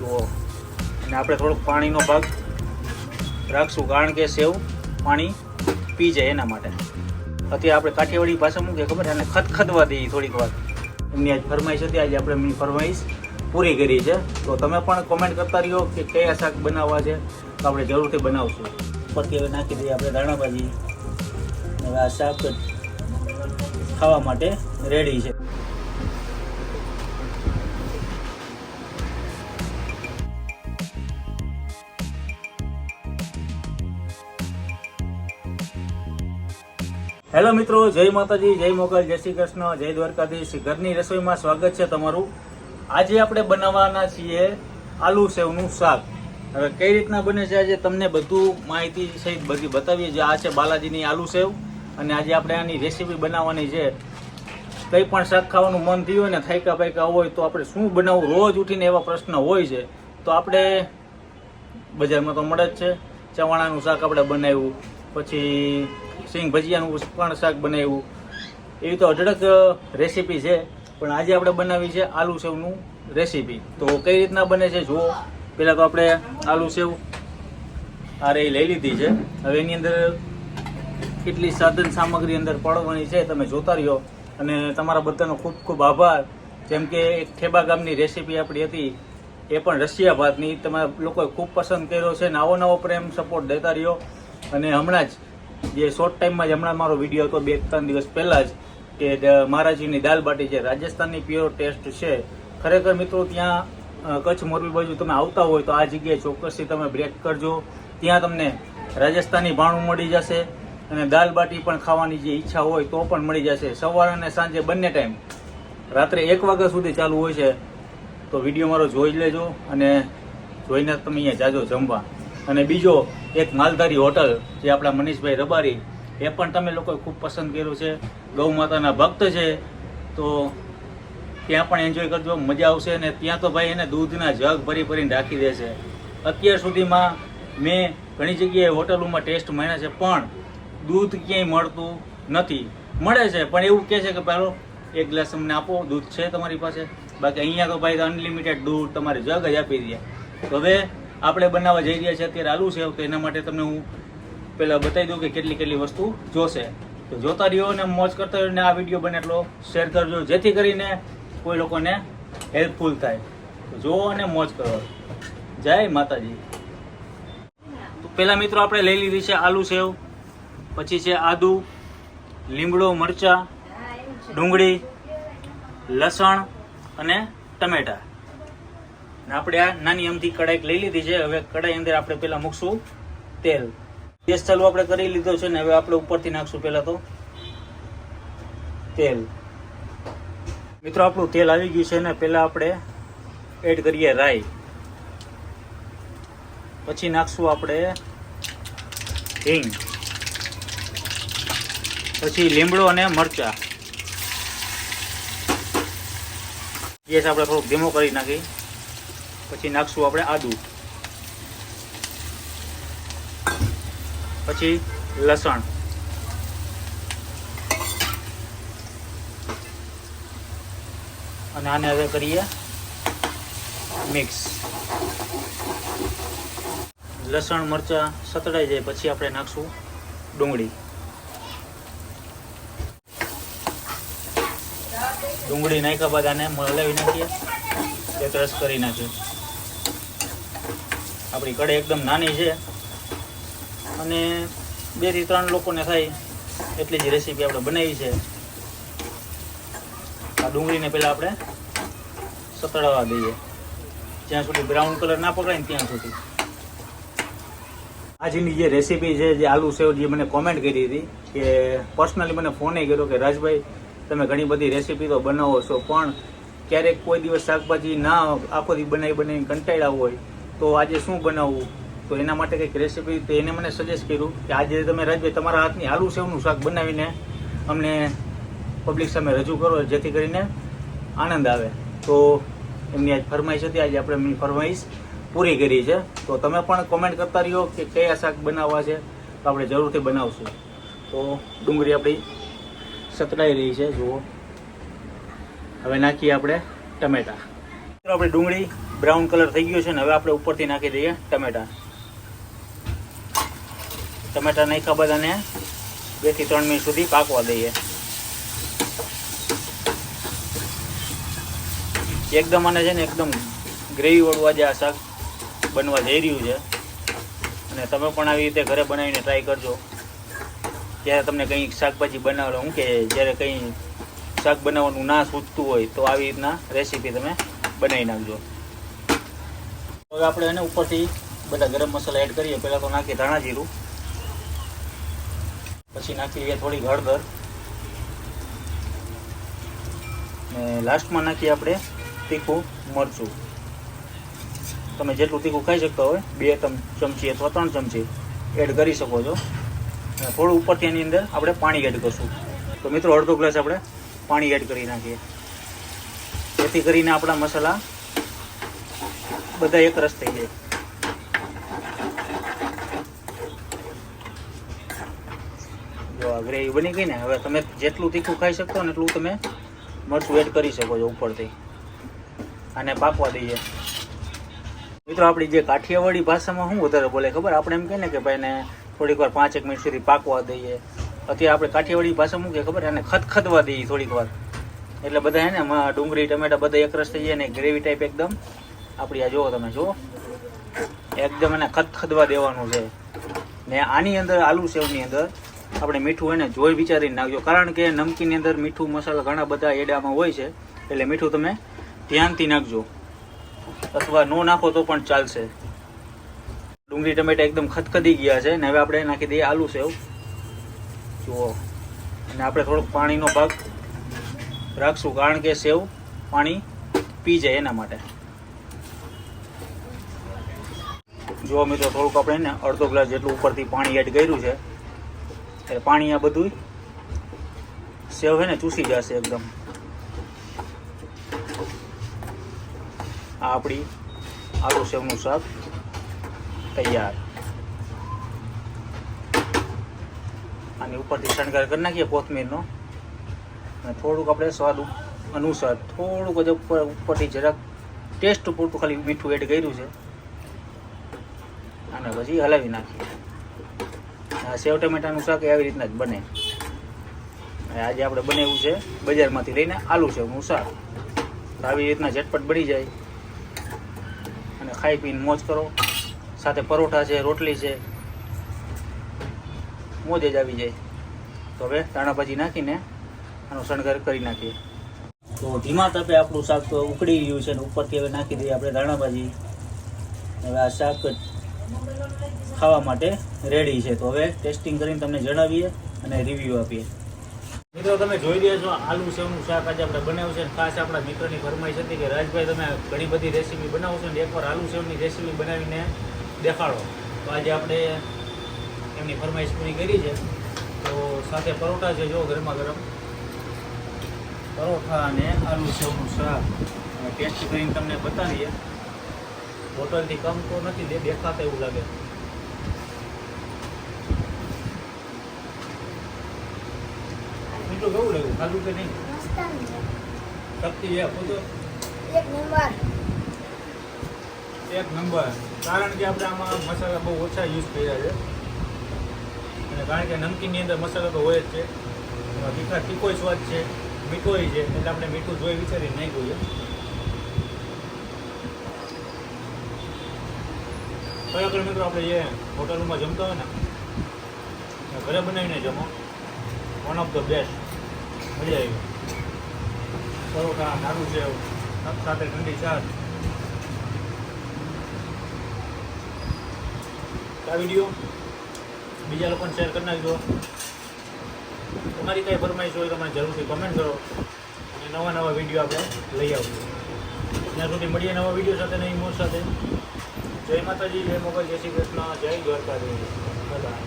જુઓ, અને આપણે થોડુંક પાણીનો ભાગ રાખશું કારણ કે સેવ પાણી પી જાય એના માટે. અત્યારે આપણે કાઠિયાવાડી ભાષા મૂકીએ ખબર છે, અને ખદખદવા દઈએ થોડીક વાર. એમની આજ ફરમાઈશ હતી, આજે આપણે એમની ફરમાઈશ પૂરી કરી છે. તો તમે પણ કોમેન્ટ કરતા રહ્યો કે કયા શાક બનાવવા છે, તો આપણે જરૂરથી બનાવશું. ઉપરથી હવે નાખી દઈએ આપણે ધાણાભાજી. હવે આ શાક ખાવા માટે રેડી છે. હેલો મિત્રો, જય માતાજી, જય મોગલ, જય શ્રી કૃષ્ણ, જય દ્વારકાધીશ. ઘરની રસોઈમાં સ્વાગત છે તમારું. આજે આપણે બનાવવાના છીએ આલુ સેવનું શાક. હવે કઈ રીતના બને છે આજે તમને બધું માહિતી સહિત બધી બતાવીએ. જે આ છે બાલાજીની આલુ સેવ, અને આજે આપણે આની રેસીપી બનાવવાની છે. કંઈ પણ શાક ખાવાનું મન થયું હોય ને, થાયકા પાયકા હોય તો આપણે શું બનાવવું, રોજ ઉઠીને એવા પ્રશ્ન હોય છે. તો આપણે બજારમાં તો મળે જ છે. ચવાણાનું શાક આપણે બનાવ્યું, પછી સિંગ ભજીયાનું પણ શાક બનાવ્યું. એવી તો અઢળક રેસીપી છે, પણ આજે આપણે બનાવી છે આલુ સેવનું રેસીપી. તો કઈ રીતના બને છે જુઓ. પહેલાં તો આપણે આલુ સેવ આ લઈ લીધી છે. હવે એની અંદર કેટલી સાધન સામગ્રી અંદર પડવાની છે તમે જોતા રહ્યો. અને તમારા બધાનો ખૂબ ખૂબ આભાર. જેમ કે એક ઠેબા ગામની રેસીપી આપણી હતી, એ પણ રશિયા ભાતની, તમારા લોકોએ ખૂબ પસંદ કર્યો છે. નવો નવો પ્રેમ સપોર્ટ દેતા રહ્યો. અને હમણાં જ જે શોર્ટ ટાઈમમાં જ હમણાં મારો વિડીયો હતો 2-3 દિવસ પહેલાં જ, કે મહારાજીની દાલ બાટી છે, રાજસ્થાનની પ્યોર ટેસ્ટ છે. ખરેખર મિત્રો, ત્યાં કચ્છ મોરબી બાજુ તમે આવતા હોય તો આ જગ્યાએ ચોક્કસથી તમે બ્રેક કરજો. ત્યાં તમને રાજસ્થાની ભાણું મળી જશે, અને દાલ બાટી પણ ખાવાની જે ઈચ્છા હોય તો પણ મળી જશે. સવાર અને સાંજે બંને ટાઈમ, રાત્રે 1 વાગ્યા સુધી ચાલુ હોય છે. તો વિડીયો મારો જોઈ લેજો, અને જોઈને તમે અહીંયા જાજો જમવા. અને બીજો એક માલધારી હોટલ, જે આપણા મનીષભાઈ રબારી, એ પણ તમે લોકોએ ખૂબ પસંદ કર્યું છે. ગૌ માતાના ભક્ત છે, તો ત્યાં પણ એન્જોય કરજો, મજા આવશે. અને ત્યાં તો ભાઈ એને દૂધના જગ ભરી ભરીને રાખી દે છે. અત્યાર સુધીમાં મેં ઘણી જગ્યાએ હોટલોમાં ટેસ્ટ માણ્યા છે, પણ દૂધ ક્યાંય મળતું નથી. મળે છે પણ એવું કહે છે કે પહેલો 1 ગ્લાસ અમને આપો, દૂધ છે તમારી પાસે. બાકી અહીંયા તો ભાઈ અનલિમિટેડ દૂધ તમારે જગ જ આપી દે. તો હવે આપણે બનાવવા જઈ રહ્યા છીએ અત્યારે આલુ સેવ. તો એના માટે તમને હું પહેલાં બતાવી દઉં કે કેટલી કેટલી વસ્તુ જોશે. તો જોતા રહ્યો અને મોજ કરતા રહ્યો, અને આ વિડીયો બને એટલો શેર કરજો, જેથી કરીને કોઈ લોકોને હેલ્પફુલ થાય. તો જુઓ અને મોજ કરો. જય માતાજી. તો પહેલાં મિત્રો આપણે લઈ લીધી છે આલુ સેવ, પછી છે આદુ, લીમડો, મરચાં, ડુંગળી, લસણ અને ટમેટા. આપણે આ નાની અમથી કડાઈ લઈ લીધી છે. હવે કડાઈ અંદર આપણે પહેલાં મૂકશું તેલ. ગેસ ચાલુ આપણે કરી લીધો છે, ને હવે આપણે ઉપરથી નાખશું પહેલાં તો તેલ. મિત્રો આપણું તેલ આવી ગયું છે, ને પહેલાં આપણે એડ કરીએ રાઈ. પછી નાખશું આપણે હિંગ, પછી લીમડો અને મરચાં. ગેસ આપણે થોડુંક ધીમો કરી નાખી. પછી નાખશું આપણે આદુ, પછી લસણ, અને આને હવે કરીએ મિક્સ. લસણ મરચાં સતળાઈ જાય પછી આપણે નાખશું ડુંગળી. ડુંગળી નાખ્યા બાદ આને હલાવી નાખીએ, એક રસ કરી નાખીએ. આપણી કઢાઈ એકદમ નાની છે, અને 2 થી 3 લોકોને થાય એટલી જ રેસીપી આપણે બનાવી છે. આ ડુંગળીને પહેલાં આપણે સતળાવા દઈએ, જ્યાં સુધી બ્રાઉન કલર ના પકડાય ને ત્યાં સુધી. આજની જે રેસીપી છે, જે આલુ સેવ, જે મને કોમેન્ટ કરી હતી, કે પર્સનલી મને ફોને કર્યો કે રાજભાઈ તમે ઘણી બધી રેસીપી તો બનાવો છો, પણ ક્યારેક કોઈ દિવસ શાકભાજી ના આખો દી બનાવીને કંટાળ્યા હોય તો આજે શું બનાવવું. તો એના માટે કંઈક રેસીપી, તો એને મને સજેસ્ટ કર્યું કે આજે તમે રાજભાઈ તમારા હાથની આલુ સેવનું શાક બનાવીને અમને પબ્લિક સામે રજૂ કરો, જેથી કરીને આનંદ આવે. તો એમની આજ ફરમાઈશ હતી, આજે આપણે એમની ફરમાઈશ પૂરી કરી છે. તો તમે પણ કોમેન્ટ કરતા રહ્યો કે કયા શાક બનાવવા છે, તો આપણે જરૂરથી બનાવશું. તો ડુંગળી આપણી સતળાઈ રહી છે જુઓ. હવે નાખીએ આપણે ટમેટા. આપણે ડુંગળી બ્રાઉન કલર થઈ ગયો છે ને હવે આપણે ઉપરથી નાખી દઈએ ટમેટા. ટમેટા નાખ્યા બાદ આને 2 થી 3 મિનિટ સુધી પાકવા દઈએ. એકદમ આને છે ને એકદમ ગ્રેવી વાળું આજે આ શાક બનવા જઈ રહ્યું છે. અને તમે પણ આવી રીતે ઘરે બનાવીને ટ્રાય કરજો. જ્યારે તમને કંઈ શાકભાજી બનાવવાનું હું કે જ્યારે કંઈ શાક બનાવવાનું ના સૂચતું હોય તો આવી રીતના રેસીપી તમે બનાવી નાખજો. હવે આપણે એને ઉપરથી બધા ગરમ મસાલા એડ કરીએ. પહેલાં તો નાખીએ ધાણા જીરું, પછી નાખીએ થોડી હળદર, ને લાસ્ટમાં નાખીએ આપણે તીખું મરચું. તમે જેટલું તીખું ખાઈ શકતા હોય 2 ચમચી અથવા 3 ચમચી એડ કરી શકો છો. અને થોડું ઉપરથી એની અંદર આપણે પાણી એડ કરશું. તો મિત્રો અડધો ગ્લાસ આપણે પાણી એડ કરી નાખીએ, જેથી કરીને આપણા મસાલા બધા એક રસ થઈ જાય. જો આ ગ્રેવી બની ગઈ ને, હવે તમે જેટલું તીખું ખાઈ શકતો હોય ને એટલું તમે મરચું એડ કરી શકો છો ઉપરથી. આને પાકવા દઈએ. મિત્રો આપણી જે કાઠિયાવાડી ભાષામાં શું વધારે બોલે ખબર? આપણે એમ કહે ને કે ભાઈ ને થોડીક વાર 5-1 મિનિટ સુધી પાકવા દઈએ. અત્યારે આપણે કાઠિયાવાડી ભાષામાં શું કે ખબર? એને ખદખદવા દઈએ થોડીક વાર. એટલે બધા હે ને ડુંગળી ટમેટા બધા એક રસ થઈ જાય ને ગ્રેવી ટાઈપ એકદમ આપણી આ જુઓ તમે જુઓ એકદમ એને ખદખદવા દેવાનું છે. ને આની અંદર આલુ સેવની અંદર આપણે મીઠું એને જોઈ વિચારીને નાખજો, કારણ કે નમકીનની અંદર મીઠું મસાલા ઘણા બધા એડામાં હોય છે. એટલે મીઠું તમે ધ્યાનથી નાખજો, અથવા ન નાખો તો પણ ચાલશે. ડુંગળી ટમેટા એકદમ ખદખદી ગયા છે ને હવે આપણે નાખી દઈએ આલુ સેવ. જુઓ, અને આપણે થોડોક પાણીનો ભાગ રાખશું, કારણ કે સેવ પાણી પી જાય એના માટે. જુઓ મિત્રો થોડુંક આપણે ને અડધો ગ્લાસ જેટલું ઉપરથી પાણી એડ કર્યું છે. એટલે પાણી આ બધું સેવ છે ને ચૂસી જશે એકદમ. આ આપણી આલુ સેવનું શાક તૈયાર. આની ઉપરથી શણગાર કરી નાખીએ કોથમીરનો, અને થોડુંક આપણે સ્વાદ અનુસાર થોડુંક જ ઉપરથી જરાક ટેસ્ટ પૂરતું ખાલી મીઠું એડ કર્યું છે. અને પછી હલાવી નાખીએ. આ સેવ ટમેટાનું શાક આવી રીતના જ બને. આજે આપણે બનાવ્યું છે બજારમાંથી લઈને આલુ સેવનું શાક. આવી રીતના ઝટપટ બની જાય અને ખાઈ પીને મોજ કરો. સાથે પરોઠા છે, રોટલી છે, મોજ જ આવી જાય. તો હવે ધાણા ભાજી નાખીને આનો શણગાર કરી નાખીએ. તો ધીમા તાપે આપણું શાક તો ઉકળી રહ્યું છે ને ઉપરથી હવે નાખી દઈએ આપણે ધાણા ભાજી. હવે આ શાક ખાવા માટે રેડી છે. તો હવે ટેસ્ટિંગ કરીને તમને જણાવીએ અને રિવ્યૂ આપીએ. મિત્રો તમે જોઈ રહ્યા છો આલુ સેવનું શાક આજે આપણે બનાવ્યું છે. ખાસ આપણા મિત્રની ફરમાઈશ હતી કે રાજભાઈ તમે ઘણી બધી રેસીપી બનાવો છો ને એકવાર આલુ સેવની રેસીપી બનાવીને દેખાડો. તો આજે આપણે એમની ફરમાઈશ પૂરી કરી છે. તો સાથે પરોઠા છે, જો ગરમા ગરમ પરોઠા અને આલુ સેવનું શાક ટેસ્ટ કરીને તમને બતાવીએ. હોટલથી કમ તો નથી દેખાતા એવું લાગે. કેવું લાગ્યું? ખાધું કે નહીં? શક્તિ આપો તો એક નંબર. કારણ કે આપણે આમાં મસાલા બહુ ઓછા યુઝ કર્યા છે, અને કારણ કે નમકીનની અંદર મસાલા તો હોય જ છે. એમાં તીખો સ્વાદ છે, મીઠો છે, એટલે આપણે મીઠું જોઈ વિચારીને નહીં જોઈએ. ખરેખર મિત્રો આપણે જે હોટલમાં જમતા હોય ને ઘરે બનાવીને જમો, વન ઓફ ધ બેસ્ટ. મજા આવી. પરોઠા, નાનું સેવ સાથે ઠંડી છાશ. આ વિડીયો બીજા લોકોને શેર કરી નાખજો. તમારી કંઈ ફરમાઈશ હોય તો મને જરૂરથી કમેન્ટ કરો, અને નવા નવા વિડીયો આપણે લઈ આવશું. ત્યાં સુધી મળીએ નવા વિડીયો સાથે, નહીં મોજ સાથે. જય માતાજી, જય મોગલ, જય શ્રી કૃષ્ણ, જય દ્વારકાધીશ. બધા